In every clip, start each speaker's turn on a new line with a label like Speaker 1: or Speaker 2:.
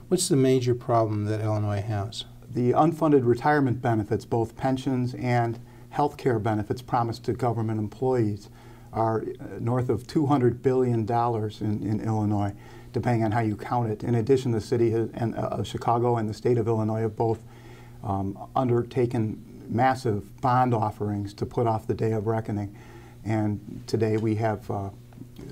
Speaker 1: What's the major problem that Illinois has?
Speaker 2: The unfunded retirement benefits, both pensions and health care benefits promised to government employees, are north of $200 billion in Illinois, depending on how you count it. In addition, the city of Chicago and the state of Illinois have both undertaken massive bond offerings to put off the day of reckoning. And today we have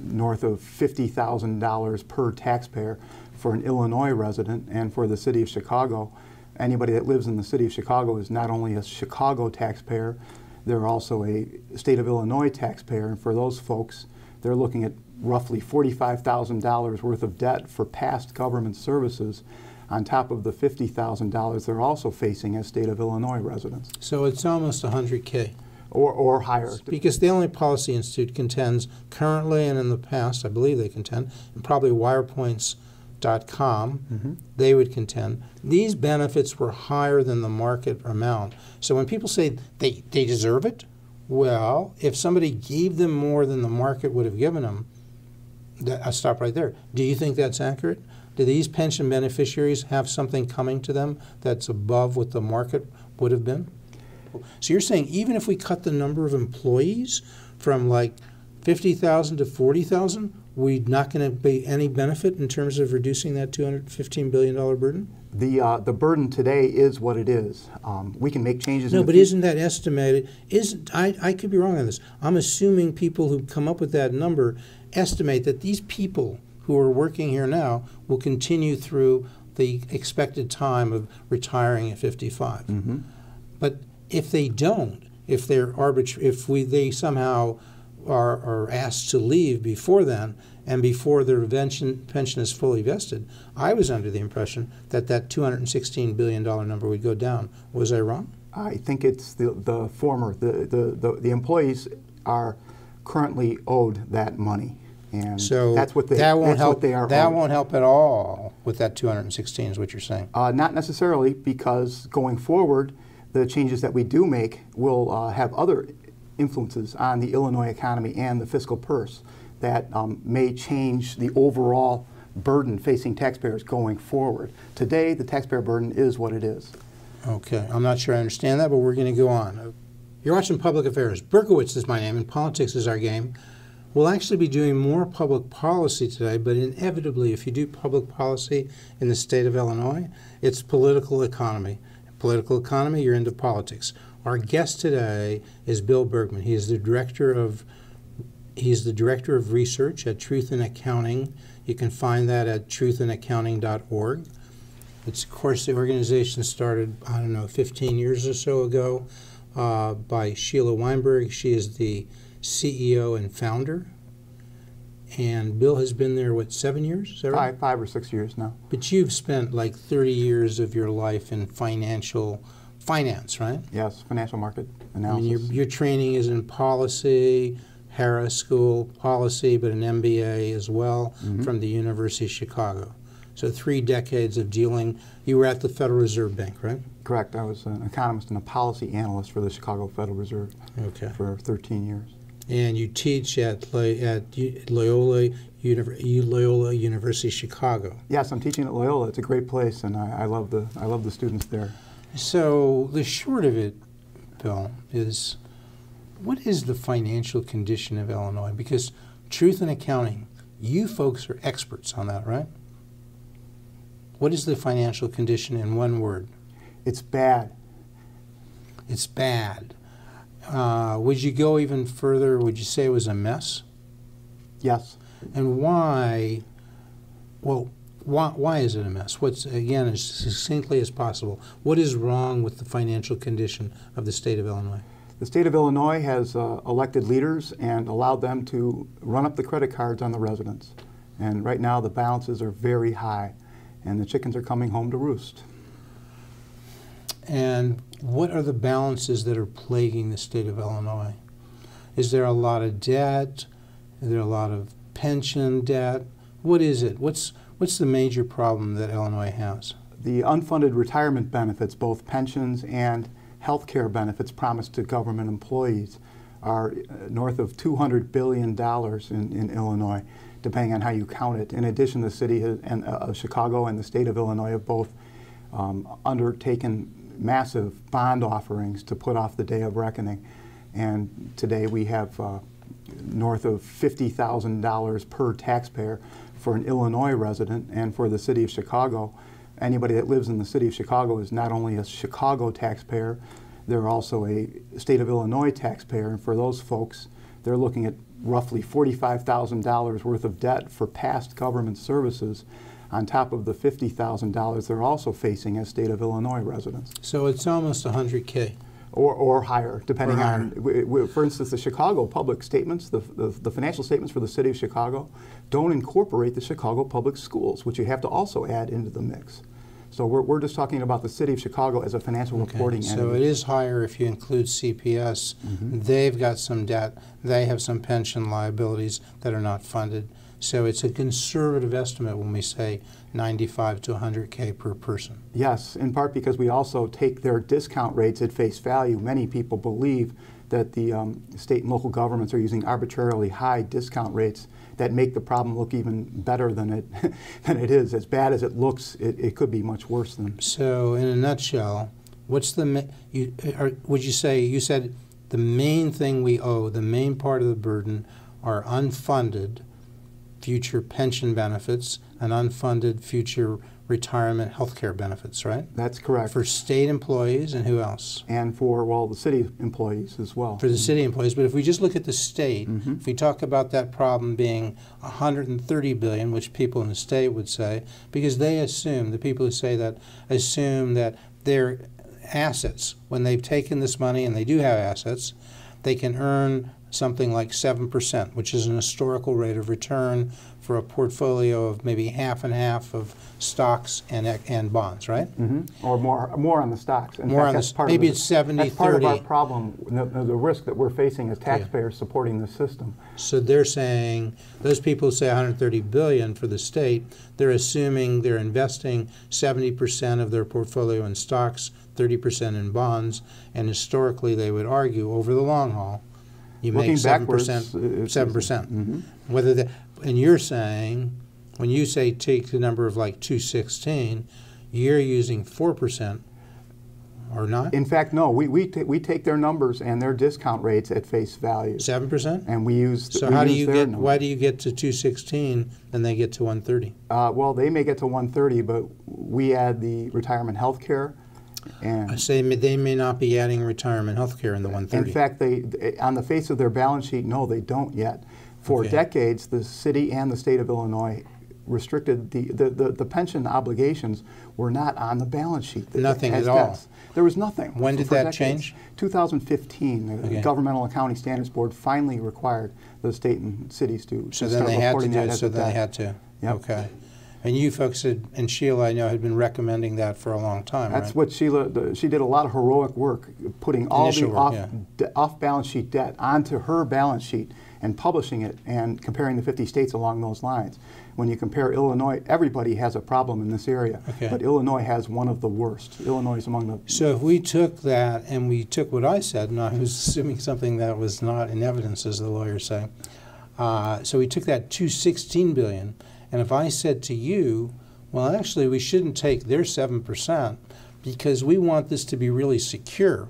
Speaker 2: north of $50,000 per taxpayer for an Illinois resident, and for the city of Chicago. Anybody that lives in the city of Chicago is not only a Chicago taxpayer, they're also a state of Illinois taxpayer, and for those folks, they're looking at roughly $45,000 worth of debt for past government services on top of the $50,000 they're also facing as state of Illinois residents.
Speaker 1: So it's almost $100K.
Speaker 2: Or higher.
Speaker 1: Because the Illinois Policy Institute contends currently and in the past, I believe they contend, and probably wirepoints.com, they would contend, these benefits were higher than the market amount. So when people say they deserve it, well, if somebody gave them more than the market would have given them, I'll stop right there. Do you think that's accurate? Do these pension beneficiaries have something coming to them that's above what the market would have been? So you're saying even if we cut the number of employees from like 50,000 to 40,000, we're not going to be any benefit in terms of reducing that $215 billion burden?
Speaker 2: The burden today is what it is. We can make changes.
Speaker 1: No, but isn't that estimated? I could be wrong on this. I'm assuming people who come up with that number estimate that these people who are working here now will continue through the expected time of retiring at 55. But if they don't, if they somehow are asked to leave before then and before their pension is fully vested, I was under the impression that that $216 billion number would go down. Was I wrong?
Speaker 2: I think it's the former. The employees are currently owed that money, and
Speaker 1: so
Speaker 2: that's what they
Speaker 1: won't help at all with that 216 is what you're saying.
Speaker 2: Not necessarily, because going forward, the changes that we do make will have other influences on the Illinois economy and the fiscal purse that may change the overall burden facing taxpayers going forward. Today, the taxpayer burden is what it is.
Speaker 1: Okay, I'm not sure I understand that, but we're going to go on. You're watching Public Affairs. Berkowitz is my name, and politics is our game. We'll actually be doing more public policy today, but inevitably, if you do public policy in the state of Illinois, it's political economy. Political economy, you're into politics. Our guest today is Bill Bergman. He is the director of research at Truth in Accounting. You can find that at truthinaccounting.org. It's, of course, the organization started, I don't know, 15 years or so ago by Sheila Weinberg. She is the CEO and founder. And Bill has been there, what, 7 years? Is that right?
Speaker 2: Five or 6 years now.
Speaker 1: But you've spent like 30 years of your life in finance, right?
Speaker 2: Yes, financial market analysis.
Speaker 1: I mean, your training is in policy, Harris School, policy, but an MBA as well from the University of Chicago. So 3 decades of dealing. You were at the Federal Reserve Bank, right?
Speaker 2: Correct. I was an economist and a policy analyst for the Chicago Federal Reserve for 13 years. And you teach at
Speaker 1: Loyola University Chicago.
Speaker 2: Yes, I'm teaching at Loyola. It's a great place, and I love the students there.
Speaker 1: So the short of it, Bill, is what is the financial condition of Illinois? Because Truth in Accounting, you folks are experts on that, right? What is the financial condition in one word?
Speaker 2: It's bad.
Speaker 1: It's bad. Would you go even further? Would you say it was a mess?
Speaker 2: Yes.
Speaker 1: And why? Well, why is it a mess? What's, again, as succinctly as possible, what is wrong with the financial condition of the state of Illinois?
Speaker 2: The state of Illinois has elected leaders and allowed them to run up the credit cards on the residents. And right now the balances are very high, and the chickens are coming home to roost.
Speaker 1: And what are the balances that are plaguing the state of Illinois? Is there a lot of debt? Is there a lot of pension debt? What is it? What's the major problem that Illinois has?
Speaker 2: The unfunded retirement benefits, both pensions and health care benefits promised to government employees, are north of $200 billion in Illinois, depending on how you count it. In addition, the city of Chicago and the state of Illinois have both undertaken massive bond offerings to put off the day of reckoning. And today we have north of $50,000 per taxpayer for an Illinois resident, and for the city of Chicago, anybody that lives in the city of Chicago is not only a Chicago taxpayer, they're also a state of Illinois taxpayer, and for those folks, they're looking at roughly $45,000 worth of debt for past government services on top of the $50,000 they're also facing as state of Illinois residents.
Speaker 1: So it's almost $100K.
Speaker 2: Or higher, depending on, for instance, the Chicago public statements, the financial statements for the city of Chicago don't incorporate the Chicago public schools, which you have to also add into the mix. So we're just talking about the city of Chicago as a financial reporting entity.
Speaker 1: So it is higher if you include CPS. They've got some debt. They have some pension liabilities that are not funded. So it's a conservative estimate when we say 95 to 100K per person.
Speaker 2: Yes, in part because we also take their discount rates at face value. Many people believe that the state and local governments are using arbitrarily high discount rates that make the problem look even better than it is. As bad as it looks, it could be much worse than.
Speaker 1: So in a nutshell, what's the, would you say, you said the main thing we owe, the main part of the burden are unfunded future pension benefits and unfunded future retirement health care benefits, right?
Speaker 2: That's correct.
Speaker 1: For state employees and who else?
Speaker 2: And for, well, the city employees as well.
Speaker 1: For the city employees, but if we just look at the state, if we talk about that problem being $130 billion, which people in the state would say, because they assume, the people who say that assume that their assets, when they've taken this money, and they do have assets, they can earn something like 7%, which is an historical rate of return for a portfolio of maybe half and half of stocks and bonds, right?
Speaker 2: Or more on the stocks. In
Speaker 1: more
Speaker 2: fact,
Speaker 1: on the, maybe it's 70-30.
Speaker 2: That's part of our problem, the risk that we're facing as taxpayers supporting the system.
Speaker 1: So they're saying, those people who say $130 billion for the state, they're assuming they're investing 70% of their portfolio in stocks, 30% in bonds, and historically they would argue over the long haul, you make 7%. 7%. Whether that, and you're saying, when you say take the number of like 216, you're using 4%, or not?
Speaker 2: In fact, no. We take their numbers and their discount rates at face value.
Speaker 1: 7%?
Speaker 2: And we use.
Speaker 1: So how do you get? Why do you get to 216 and they get to 130?
Speaker 2: Well, they may get to 130, but we add the retirement health care. And
Speaker 1: I say they may not be adding retirement health care in the 130.
Speaker 2: In fact, they on the face of their balance sheet, no, they don't yet. For decades, the city and the state of Illinois restricted the pension obligations were not on the balance sheet.
Speaker 1: Nothing at all.
Speaker 2: There was nothing.
Speaker 1: When did that change?
Speaker 2: 2015. The Governmental Accounting Standards Board finally required the state and cities to
Speaker 1: so
Speaker 2: start
Speaker 1: then they had to do it.
Speaker 2: So
Speaker 1: they had to.
Speaker 2: Yep.
Speaker 1: Okay. And you folks and Sheila, I know, had been recommending that for a long time.
Speaker 2: That's
Speaker 1: right?
Speaker 2: what Sheila. She did a lot of heroic work, putting all the off-balance sheet debt onto her balance sheet and publishing it and comparing the 50 states along those lines. When you compare Illinois, everybody has a problem in this area, but Illinois has one of the worst. Illinois is among the.
Speaker 1: So if we took that and we took what I said, and I was assuming something that was not in evidence, as the lawyers say. So we took that $216 billion. And if I said to you, well, actually, we shouldn't take their 7% because we want this to be really secure.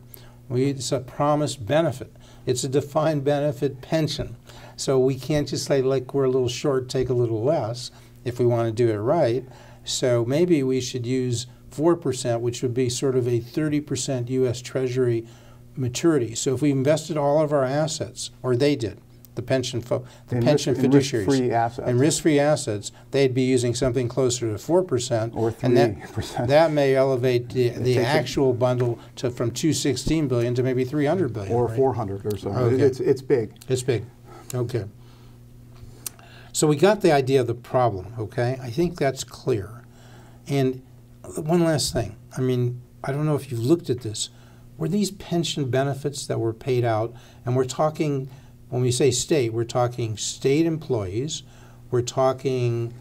Speaker 1: It's a promised benefit. It's a defined benefit pension. So we can't just say, like, we're a little short, take a little less if we want to do it right. So maybe we should use 4%, which would be sort of a 30% U.S. Treasury maturity. So if we invested all of our assets, or they did, the pension fiduciaries,
Speaker 2: risk-free assets.
Speaker 1: And risk-free assets, they'd be using something closer to 4%.
Speaker 2: Or 3%.
Speaker 1: And that may elevate the actual bundle from $216 billion to maybe $300 billion.
Speaker 2: Or
Speaker 1: right?
Speaker 2: 400 or so.
Speaker 1: Okay.
Speaker 2: It's big.
Speaker 1: It's big. Okay. So we got the idea of the problem, okay? I think that's clear. And one last thing. I mean, I don't know if you've looked at this. Were these pension benefits that were paid out, and we're talking, when we say state, we're talking state employees, we're talking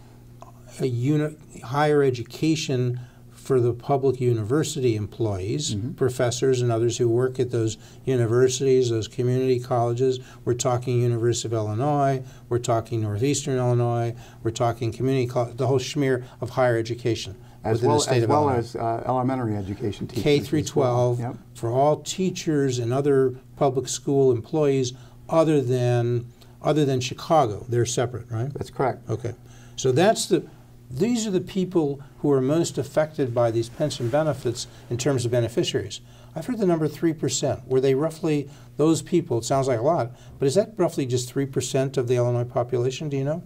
Speaker 1: higher education for the public university employees, professors and others who work at those universities, those community colleges. We're talking University of Illinois, we're talking Northeastern Illinois, we're talking community college, the whole schmear of higher education within the state of Illinois.
Speaker 2: As well as elementary education teachers.
Speaker 1: K through 12,
Speaker 2: Yep.
Speaker 1: for all teachers and other public school employees other than Chicago. They're separate, right?
Speaker 2: That's correct.
Speaker 1: Okay. So these are the people who are most affected by these pension benefits in terms of beneficiaries. I've heard the number 3%. Were they roughly, those people, it sounds like a lot, but is that roughly just 3% of the Illinois population, do you know?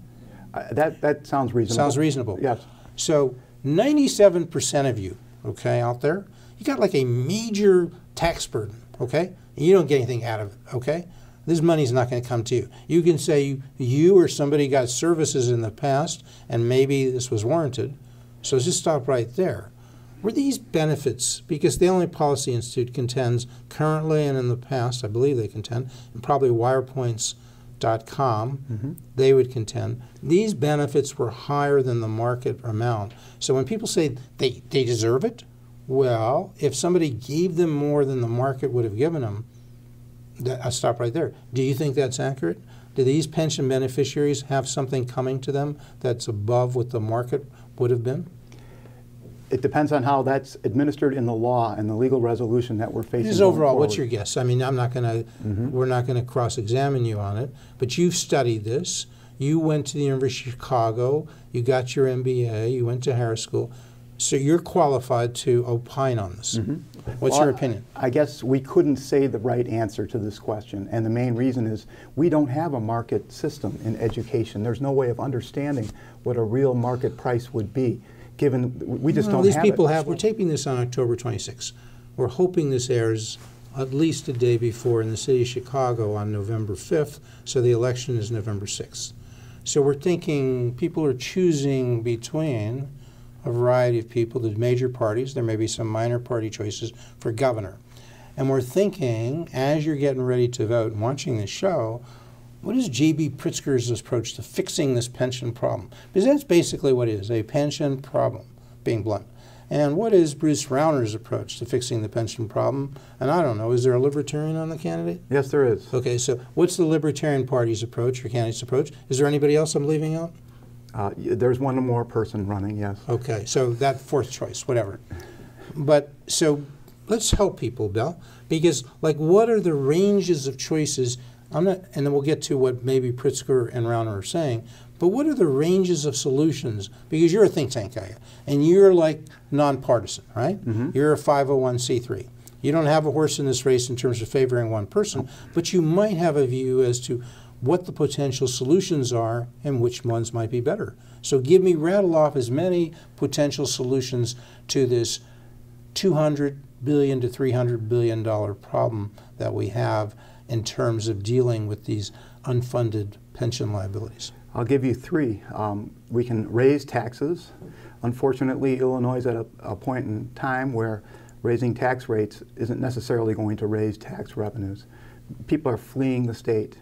Speaker 2: That sounds reasonable.
Speaker 1: Sounds reasonable.
Speaker 2: Yes.
Speaker 1: So 97% of you, okay, out there, you got like a major tax burden, okay? And you don't get anything out of it, okay? This money's not going to come to you. You can say you or somebody got services in the past and maybe this was warranted. So just stop right there. Were these benefits, because the Illinois Policy Institute contends currently and in the past, I believe they contend, and probably wirepoints.com, they would contend, these benefits were higher than the market amount. So when people say they deserve it, well, if somebody gave them more than the market would have given them, I'll stop right there. Do you think that's accurate? Do these pension beneficiaries have something coming to them that's above what the market would have been?
Speaker 2: It depends on how that's administered in the law and the legal resolution that we're facing.
Speaker 1: Just overall, what's your guess? I mean, I'm not going to, we're not going to cross-examine you on it, but you've studied this. You went to the University of Chicago. You got your MBA. You went to Harris School. So you're qualified to opine on this. What's your opinion?
Speaker 2: I guess we couldn't say the right answer to this question, and the main reason is we don't have a market system in education. There's no way of understanding what a real market price would be, given we just don't
Speaker 1: these
Speaker 2: have
Speaker 1: people
Speaker 2: it.
Speaker 1: have. We're taping this on October 26th. We're hoping this airs at least a day before in the city of Chicago on November 5th, so the election is November 6th. So we're thinking people are choosing between a variety of people, the major parties. There may be some minor party choices for governor. And we're thinking, as you're getting ready to vote and watching this show, what is J.B. Pritzker's approach to fixing this pension problem? Because that's basically what it is, a pension problem, being blunt. And what is Bruce Rauner's approach to fixing the pension problem? And I don't know, is there a Libertarian on the candidate?
Speaker 2: Yes, there is.
Speaker 1: Okay, so what's the Libertarian Party's approach, or candidate's approach? Is there anybody else I'm leaving out?
Speaker 2: There's one more person running, yes.
Speaker 1: Okay, so that fourth choice, whatever. But so let's help people, Bill, because like what are the ranges of choices? I'm not, and then we'll get to what maybe Pritzker and Rauner are saying, but what are the ranges of solutions? Because you're a think tank guy, and you're like nonpartisan, right? You're a 501c3. You don't have a horse in this race in terms of favoring one person, but you might have a view as to what the potential solutions are and which ones might be better. So rattle off as many potential solutions to this $200 billion to $300 billion problem that we have in terms of dealing with these unfunded pension liabilities.
Speaker 2: I'll give you three. We can raise taxes. Unfortunately, Illinois is at a point in time where raising tax rates isn't necessarily going to raise tax revenues. People are fleeing the state.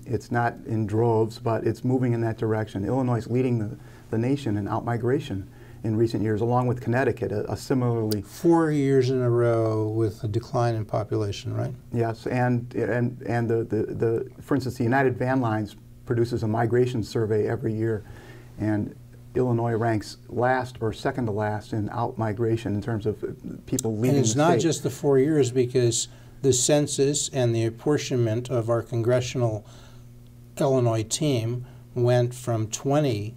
Speaker 2: It's not in droves, but it's moving in that direction. Illinois is leading the nation in outmigration in recent years, along with Connecticut, a similarly...
Speaker 1: 4 years in a row with a decline in population, right?
Speaker 2: Yes, and for instance, the United Van Lines produces a migration survey every year, and Illinois ranks last or second to last in out-migration in terms of people leaving the state.
Speaker 1: And it's not just the 4 years, because the census and the apportionment of our congressional Illinois team went from 20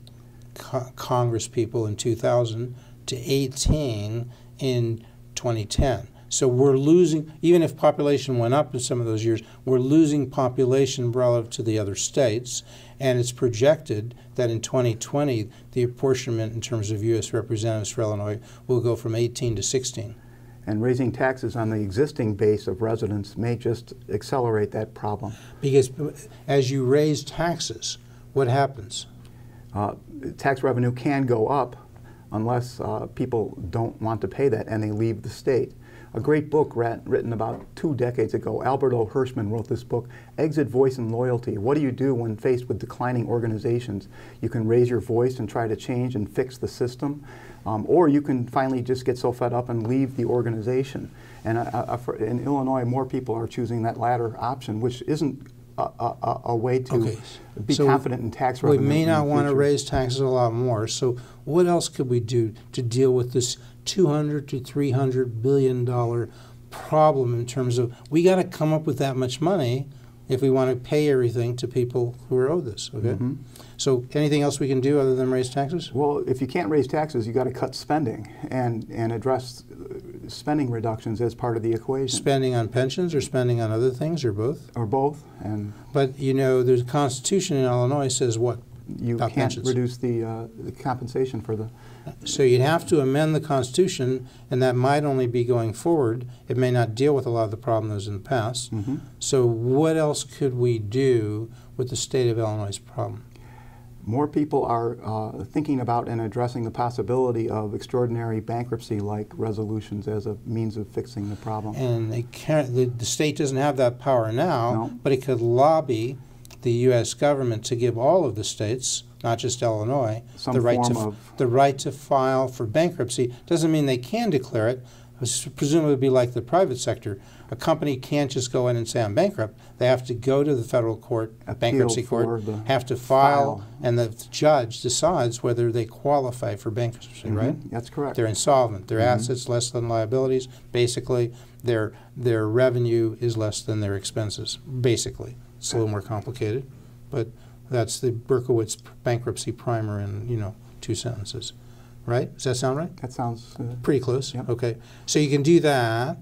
Speaker 1: Congress people in 2000 to 18 in 2010. So we're losing, even if population went up in some of those years, we're losing population relative to the other states, and it's projected that in 2020 the apportionment in terms of U.S. representatives for Illinois will go from 18 to 16.
Speaker 2: And raising taxes on the existing base of residents may just accelerate that problem.
Speaker 1: Because as you raise taxes, what happens?
Speaker 2: Tax revenue can go up unless people don't want to pay that and they leave the state. a great book written about 2 decades ago. Albert O. Hirschman wrote this book, Exit, Voice, and Loyalty. What do you do when faced with declining organizations? You can raise your voice and try to change and fix the system, or you can finally just get so fed up and leave the organization. And in Illinois, more people are choosing that latter option, which isn't a way to be confident in tax revenue.
Speaker 1: We may not want to raise taxes a lot more. So what else could we do to deal with this $200 to $300 billion problem in terms of we got to come up with that much money if we want to pay everything to people who are owed this, okay? So anything else we can do other than raise taxes?
Speaker 2: Well, if you can't raise taxes, you got to cut spending and address spending reductions as part of the equation.
Speaker 1: Spending on pensions or spending on other things or both?
Speaker 2: Or both.
Speaker 1: But you know, the Constitution in Illinois says what?
Speaker 2: You can't
Speaker 1: pensions?
Speaker 2: Reduce the compensation for the...
Speaker 1: So you'd have to amend the Constitution, and that might only be going forward. It may not deal with a lot of the problems in the past. So what else could we do with the state of Illinois' problem?
Speaker 2: More people are thinking about and addressing the possibility of extraordinary bankruptcy-like resolutions as a means of fixing the problem.
Speaker 1: And they can't, the state doesn't have that power now, but it could lobby the U.S. government to give all of the states, not just Illinois, the right to file for bankruptcy. Doesn't mean they can declare it. Presumably it would be like the private sector. A company can't just go in and say, I'm bankrupt. They have to go to the federal court, bankruptcy court, have to file, and the judge decides whether they qualify for bankruptcy, right?
Speaker 2: That's correct.
Speaker 1: They're insolvent. Their assets less than liabilities. Basically, their revenue is less than their expenses, basically. It's a little more complicated, but that's the Berkowitz bankruptcy primer in, 2 sentences. Right? Does that sound right?
Speaker 2: That sounds...
Speaker 1: pretty close?
Speaker 2: Yep.
Speaker 1: Okay. So you can do that.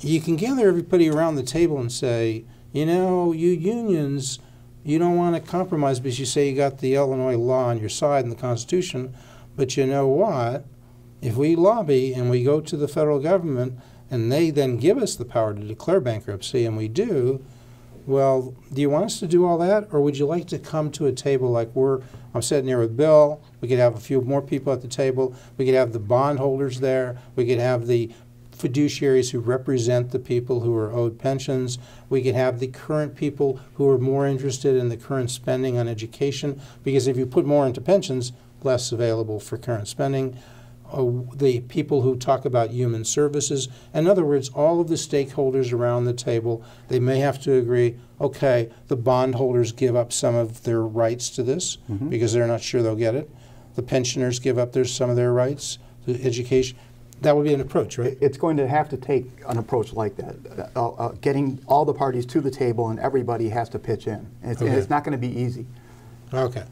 Speaker 1: You can gather everybody around the table and say, you unions, you don't want to compromise because you say you got the Illinois law on your side and the Constitution, but you know what? If we lobby and we go to the federal government and they then give us the power to declare bankruptcy, and we do, well, do you want us to do all that, or would you like to come to a table like I'm sitting here with Bill, we could have a few more people at the table, we could have the bondholders there, we could have the fiduciaries who represent the people who are owed pensions, we could have the current people who are more interested in the current spending on education, because if you put more into pensions, less available for current spending. The people who talk about human services. In other words, all of the stakeholders around the table, they may have to agree, okay, the bondholders give up some of their rights to this because they're not sure they'll get it. The pensioners give up some of their rights to education. That would be an approach, right?
Speaker 2: It's going to have to take an approach like that, getting all the parties to the table and everybody has to pitch in. And it's not going to be easy.
Speaker 1: Okay.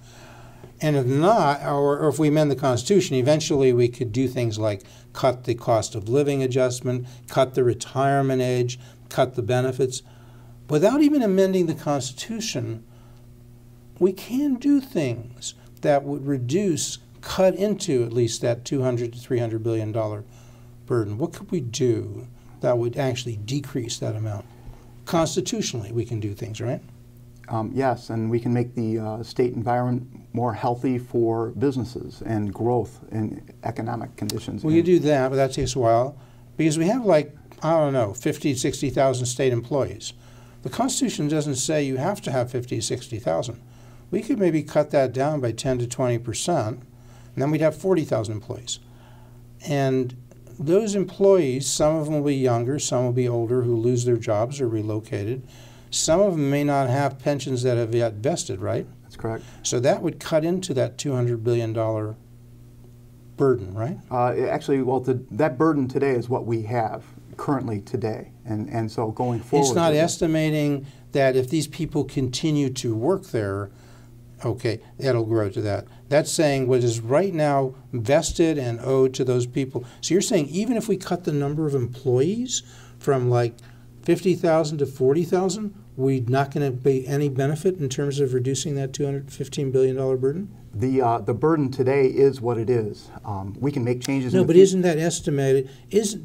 Speaker 1: And if not, or if we amend the Constitution, eventually we could do things like cut the cost of living adjustment, cut the retirement age, cut the benefits. Without even amending the Constitution, we can do things that would cut into at least that $200 to $300 billion burden. What could we do that would actually decrease that amount? Constitutionally, we can do things, right?
Speaker 2: Yes, and we can make the state environment more healthy for businesses and growth in economic conditions.
Speaker 1: Well, you do that, but that takes a while because we have 50, 60,000 state employees. The Constitution doesn't say you have to have 50, 60,000. We could maybe cut that down by 10 to 20%, and then we'd have 40,000 employees. And those employees, some of them will be younger, some will be older who lose their jobs or relocated. Some of them may not have pensions that have yet vested, right?
Speaker 2: That's correct.
Speaker 1: So that would cut into that $200 billion burden, right?
Speaker 2: Actually, that burden today is what we have currently today. And so going forward...
Speaker 1: It's not estimating that if these people continue to work there, okay, that'll grow to that. That's saying what is right now vested and owed to those people. So you're saying even if we cut the number of employees from 50,000 to 40,000, we're not going to pay any benefit in terms of reducing that $215 billion burden?
Speaker 2: The burden today is what it is. We can make changes.
Speaker 1: No, but isn't that estimated?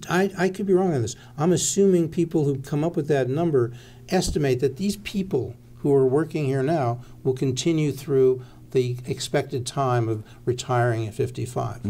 Speaker 1: I could be wrong on this. I'm assuming people who come up with that number estimate that these people who are working here now will continue through the expected time of retiring at 55.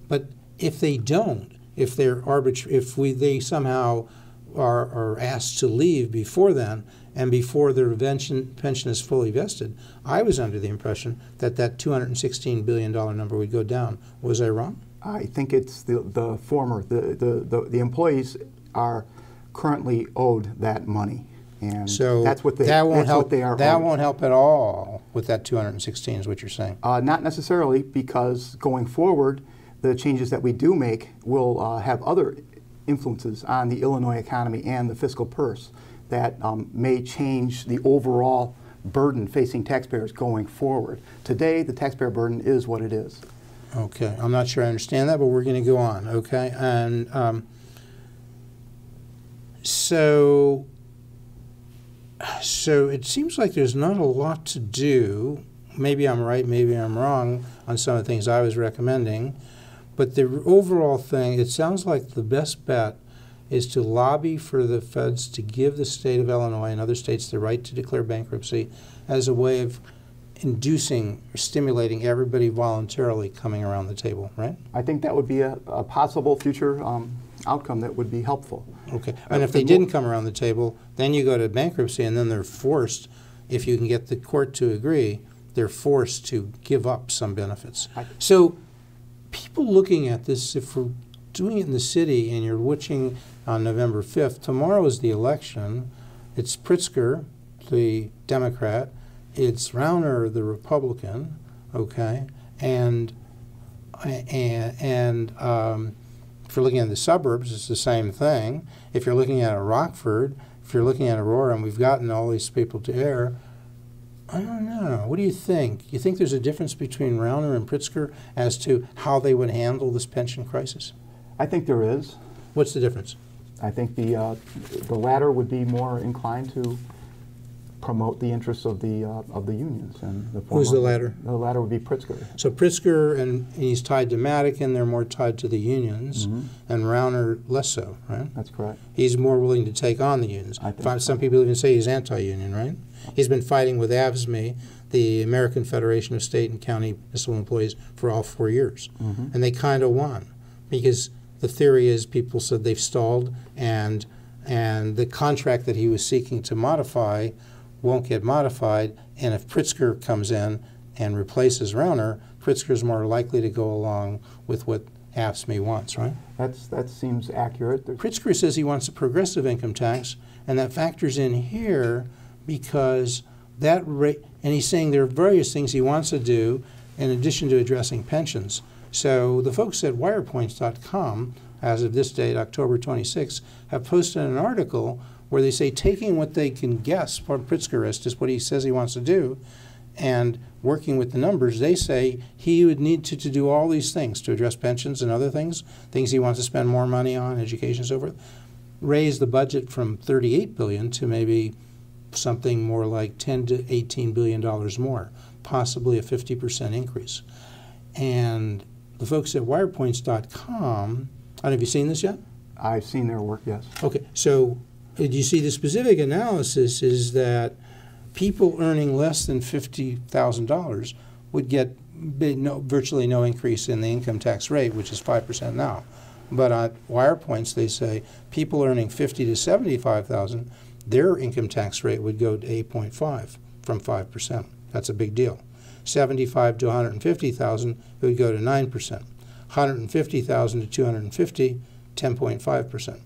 Speaker 1: But if they don't, if they somehow are asked to leave before then and before their pension is fully vested, I was under the impression that that $216 billion number would go down. Was I wrong?
Speaker 2: I think it's the former. The employees are currently owed that money, and
Speaker 1: so
Speaker 2: that's what they are.
Speaker 1: That
Speaker 2: owed.
Speaker 1: won't help at all with that 216, is what you're saying.
Speaker 2: Not necessarily, because going forward, the changes that we do make will have other influences on the Illinois economy and the fiscal purse that may change the overall burden facing taxpayers going forward. Today, the taxpayer burden is what it is.
Speaker 1: Okay, I'm not sure I understand that, but we're going to go on, okay? And so it seems like there's not a lot to do. Maybe I'm right, maybe I'm wrong on some of the things I was recommending. But the overall thing, it sounds like the best bet is to lobby for the feds to give the state of Illinois and other states the right to declare bankruptcy as a way of inducing or stimulating everybody voluntarily coming around the table, right?
Speaker 2: I think that would be a possible future outcome that would be helpful.
Speaker 1: Okay. And if they didn't come around the table, then you go to bankruptcy, and then they're forced, if you can get the court to agree, they're forced to give up some benefits. So people looking at this, if we're doing it in the city and you're watching on November 5th, tomorrow is the election. It's Pritzker, the Democrat. It's Rauner, the Republican, okay? And if you're looking at the suburbs, it's the same thing. If you're looking at a Rockford, if you're looking at Aurora, and we've gotten all these people to air, I don't know. What do you think? You think there's a difference between Rauner and Pritzker as to how they would handle this pension crisis?
Speaker 2: I think there is.
Speaker 1: What's the difference?
Speaker 2: I think the latter would be more inclined to promote the interests of the unions, and the former,
Speaker 1: who's the latter?
Speaker 2: The latter would be Pritzker.
Speaker 1: So Pritzker, and he's tied to Madigan, they're more tied to the unions, and Rauner less so, right?
Speaker 2: That's correct.
Speaker 1: He's more willing to take on the unions.
Speaker 2: I think
Speaker 1: Some people even say he's anti-union, right? He's been fighting with AFSCME, the American Federation of State and County Municipal Employees, for all 4 years. And they kind of won, because the theory is people said they've stalled, and the contract that he was seeking to modify won't get modified, and if Pritzker comes in and replaces Rauner, Pritzker's more likely to go along with what AFSCME wants, right?
Speaker 2: That seems accurate.
Speaker 1: Pritzker says he wants a progressive income tax, and that factors in here because that rate, and he's saying there are various things he wants to do in addition to addressing pensions. So the folks at wirepoints.com, as of this date, October 26, have posted an article where they say taking what they can guess from Pritzker as to what he says he wants to do and working with the numbers, they say he would need to do all these things to address pensions and other things he wants to spend more money on, education and so forth, raise the budget from $38 billion to maybe something more like $10 to $18 billion more, possibly a 50% increase. And the folks at wirepoints.com, have you seen this yet?
Speaker 2: I've seen their work, yes.
Speaker 1: Okay, so you see the specific analysis is that people earning less than $50,000 would get virtually no increase in the income tax rate, which is 5% now. But at WirePoints, they say people earning $50,000 to $75,000, their income tax rate would go to 8.5 from 5%. That's a big deal. $75,000 to $150,000, it would go to 9%. $150,000 to $250,000, 10.5%.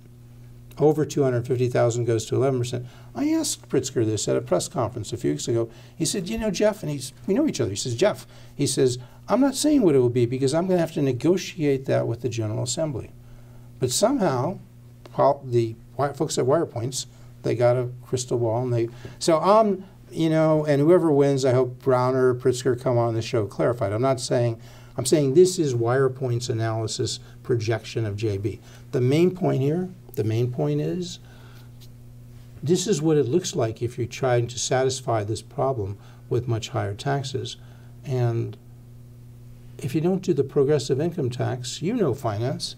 Speaker 1: Over $250,000 goes to 11%. I asked Pritzker this at a press conference a few weeks ago. He said, you know, Jeff, and we know each other. He says, Jeff, he says, I'm not saying what it will be because I'm going to have to negotiate that with the General Assembly. But somehow, the folks at WirePoints, they got a crystal ball, and you know, and whoever wins, I hope Browner or Pritzker come on the show clarified. I'm saying this is WirePoint's analysis projection of JB. The main point is, this is what it looks like if you're trying to satisfy this problem with much higher taxes. And if you don't do the progressive income tax, you know finance,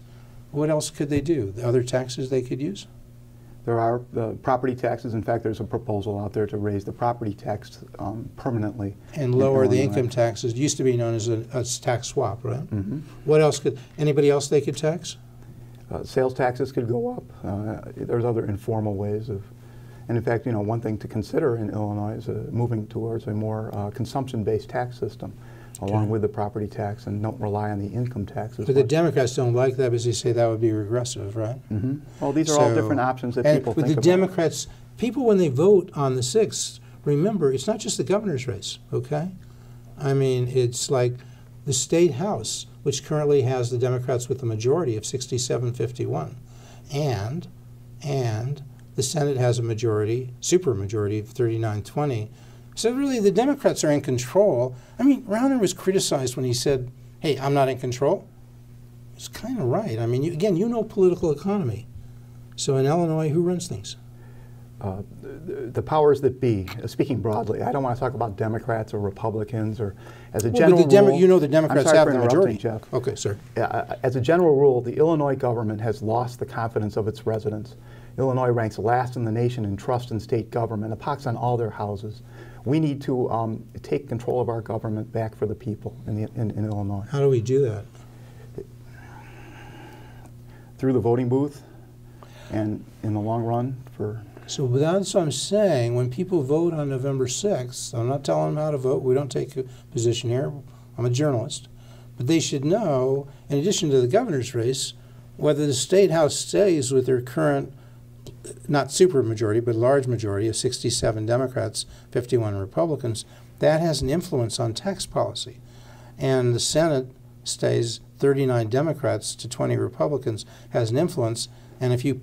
Speaker 1: what else could they do? The other taxes they could use?
Speaker 2: There are property taxes. In fact, there's a proposal out there to raise the property tax permanently.
Speaker 1: And lower the income taxes. It used to be known as a tax swap, right? What else anybody else they could tax?
Speaker 2: Sales taxes could go up. There's other informal ways of, and in fact, one thing to consider in Illinois is moving towards a more consumption-based tax system, along with the property tax, and don't rely on the income taxes.
Speaker 1: But the Democrats don't like that because they say that would be regressive, right?
Speaker 2: Mm-hmm. Well, these are all different options that people think about.
Speaker 1: With the Democrats, people when they vote on the 6th, remember, it's not just the governor's race, okay? I mean, it's like the state house, which currently has the Democrats with the majority of 67-51, and the Senate has a majority, supermajority of 39-20. So really, the Democrats are in control. I mean, Rauner was criticized when he said, "Hey, I'm not in control." It's kind of right. I mean, you know political economy. So in Illinois, who runs things?
Speaker 2: The powers that be, speaking broadly. I don't want to talk about Democrats or Republicans or as a general rule.
Speaker 1: You know the Democrats have the majority.
Speaker 2: Jeff.
Speaker 1: Okay, sir.
Speaker 2: As a general rule, the Illinois government has lost the confidence of its residents. Illinois ranks last in the nation in trust in state government. It pox on all their houses. We need to take control of our government back for the people in Illinois.
Speaker 1: How do we do that?
Speaker 2: Through the voting booth, and in the long run for...
Speaker 1: So that's what I'm saying. When people vote on November 6th, I'm not telling them how to vote. We don't take a position here. I'm a journalist. But they should know, in addition to the governor's race, whether the state house stays with their current, not super majority, but large majority of 67 Democrats, 51 Republicans. That has an influence on tax policy. And the Senate stays 39 Democrats to 20 Republicans, has an influence. And if you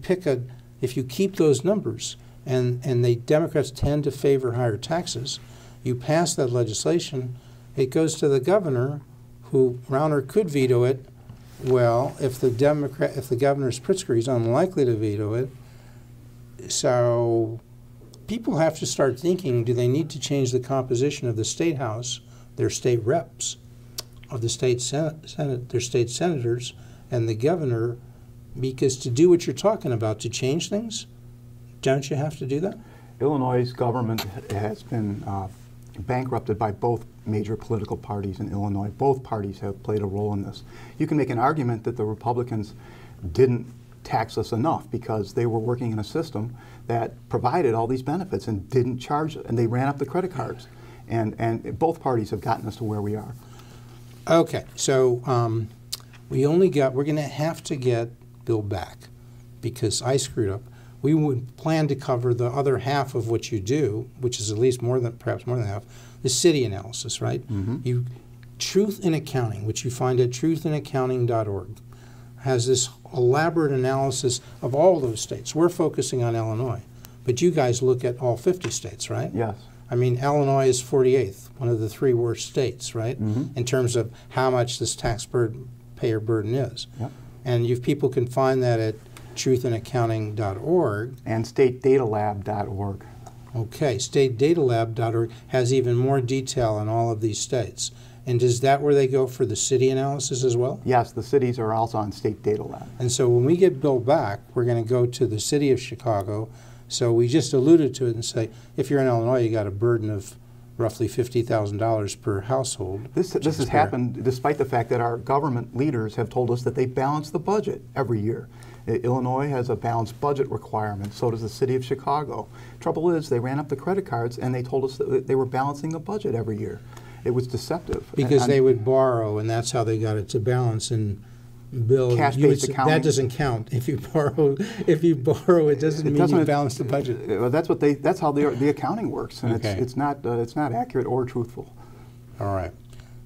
Speaker 1: keep those numbers, and the Democrats tend to favor higher taxes, you pass that legislation, it goes to the governor, who Rauner could veto it. Well, if the governor's Pritzker, he's unlikely to veto it. So people have to start thinking, do they need to change the composition of the state house, their state reps, of the state senate, their state senators, and the governor? Because to do what you're talking about, to change things, don't you have to do that?
Speaker 2: Illinois' government has been bankrupted by both major political parties in Illinois. Both parties have played a role in this. You can make an argument that the Republicans didn't tax us enough because they were working in a system that provided all these benefits and didn't charge it, and they ran up the credit cards. And both parties have gotten us to where we are.
Speaker 1: Okay, so we're going to have to get Bill back because I screwed up. We would plan to cover the other half of what you do, which is at least perhaps more than half, the city analysis, right?
Speaker 2: Mm-hmm.
Speaker 1: Truth in Accounting, which you find at truthinaccounting.org, has this elaborate analysis of all those states. We're focusing on Illinois, but you guys look at all 50 states, right?
Speaker 2: Yes.
Speaker 1: I mean, Illinois is 48th, one of the 3 worst states, right?
Speaker 2: Mm-hmm.
Speaker 1: In terms of how much this taxpayer burden is.
Speaker 2: Yep.
Speaker 1: And people can find that at truthinaccounting.org.
Speaker 2: And statedatalab.org.
Speaker 1: Okay, statedatalab.org has even more detail on all of these states. And is that where they go for the city analysis as well?
Speaker 2: Yes, the cities are also on State Data Lab.
Speaker 1: And so when we get Bill back, we're going to go to the city of Chicago. So we just alluded to it and say, if you're in Illinois, you got a burden of roughly $50,000 per household.
Speaker 2: This has happened despite the fact that our government leaders have told us that they balance the budget every year. Illinois has a balanced budget requirement, so does the city of Chicago. Trouble is, they ran up the credit cards and they told us that they were balancing the budget every year. It was deceptive.
Speaker 1: Because they would borrow, and that's how they got it to balance. And Bill,
Speaker 2: cash-based accounting,
Speaker 1: that doesn't count. If you borrow, it doesn't mean you balance the budget.
Speaker 2: Well, that's how the accounting works, and
Speaker 1: okay.
Speaker 2: it's not accurate or truthful.
Speaker 1: All right.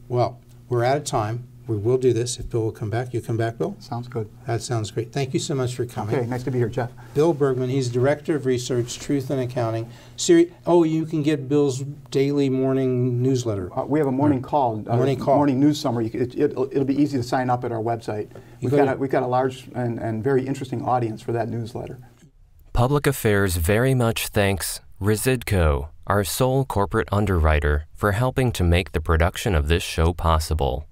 Speaker 1: Well, we're out of time. We will do this. If Bill will come back, you come back, Bill?
Speaker 2: Sounds good.
Speaker 1: That sounds great. Thank you so much for coming.
Speaker 2: Okay, nice to be here, Jeff.
Speaker 1: Bill Bergman, he's Director of Research, Truth in Accounting. You can get Bill's daily morning newsletter.
Speaker 2: We have a morning call. Morning news summary. It'll be easy to sign up at our website. We've got a large and very interesting audience for that newsletter.
Speaker 3: Public Affairs very much thanks Residco, our sole corporate underwriter, for helping to make the production of this show possible.